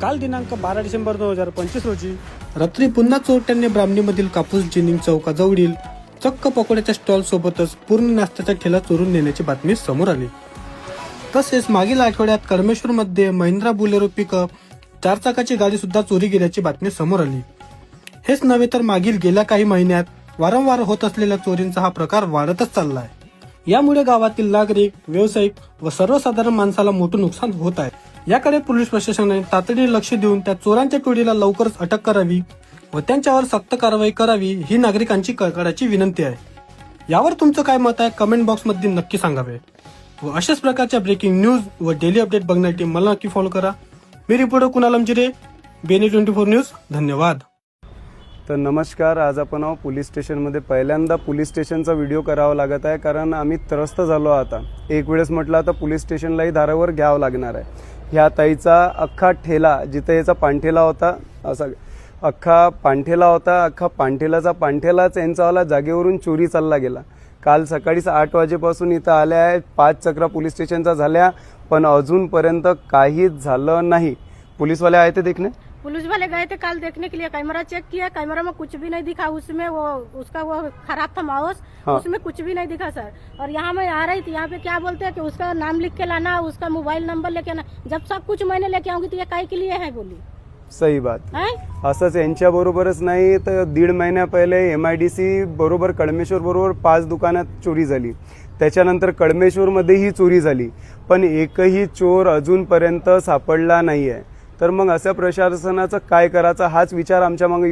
काल दिनांक 12 डिसेंबर 2025 रोजी रात्री पुन्हा चोरट्यांनी ब्राह्मणीमधील कापूस जिनिंग चौकाजवळील चक्क पकोड्याच्या स्टॉल सोबतच पूर्ण नाश्त्याचा ठेला चोरून नेण्याची बातमी समोर आली। तसेच मागील आठवड्यात कळमेश्वरमध्ये महिंद्रा बुलेरो पिकअप 4 चाकाची गाडी सुद्धा चोरी गेल्याची बातमी समोर आली। हेच नव्हे तर मागील गेल्या काही महिन्यात वारंवार होत असलेल्या चोरींचा हा प्रकार वाढतच चालला आहे। यामुळे गावातील नागरिक, व्यावसायिक व सर्वसाधारण माणसाला मोठं नुकसान होत आहे। याकडे पोलीस प्रशासनाने तातडीने लक्ष देऊन त्या चोरांच्या टोळीला लवकरच अटक करावी व त्यांच्यावर सक्त कारवाई करावी ही नागरिकांची कळकळाची विनंती आहे। यावर तुमचं काय मत आहे कमेंट बॉक्स मध्ये नक्की सांगावे व अशाच प्रकारच्या ब्रेकिंग न्यूज व डेली अपडेट बघण्यासाठी मला नक्की फॉलो करा। मी रिपोर्टर कुणाल अमजिरे, बेनी 24 न्यूज। धन्यवाद। तर नमस्कार, आज आपण पोलीस स्टेशनमध्ये पहिल्यांदा पोलीस स्टेशनचा व्हिडिओ करावा लागत आहे कारण आम्ही त्रस्त झालो। आता एक वेळेस म्हटलं आता पोलीस स्टेशनलाही धारावर घ्यावं लागणार आहे। ह्या ताईचा अख्खा ठेला, जिथे याचा पांठेला होता, असा अख्खा पांठेला होता, अख्खा पांठेलाच यांचावाला जागेवरून चोरी चालला गेला। काल सकाळी 8 वाजेपासून इथं आल्या आहे, 5 चक्रा पोलीस स्टेशनचा झाल्या, पण अजूनपर्यंत काहीच झालं नाही। पुलिस वाले आए थे देखने, पुलिस वाले गए थे कल देखने के लिए, कैमरा चेक किया, कैमरा में कुछ भी नहीं दिखा। उसमें वो उसका वो खराब था माउस, हाँ। उसमें कुछ भी नहीं दिखा सर। और यहाँ मैं आ रही थी, यहाँ पे क्या बोलते हैं कि उसका नाम लिख के लाना, उसका मोबाइल नंबर लेके आना। जब सब कुछ मैंने लेके आऊंगी तो ये काय के लिए है बोली। सही बात है असंच यांच्या बरोबरच नाही तर 1.5 महिन्या पहिले MIDC बरोबर कळमेश्वर बरोबर 5 दुकानात चोरी झाली। त्याच्यानंतर कळमेश्वर मध्ये ही चोरी झाली, पण एकही चोर अजूनपर्यंत सापडला नाहीये। तर मग अशा प्रशासनाचं काय करायचं हाच विचार आमच्या मागे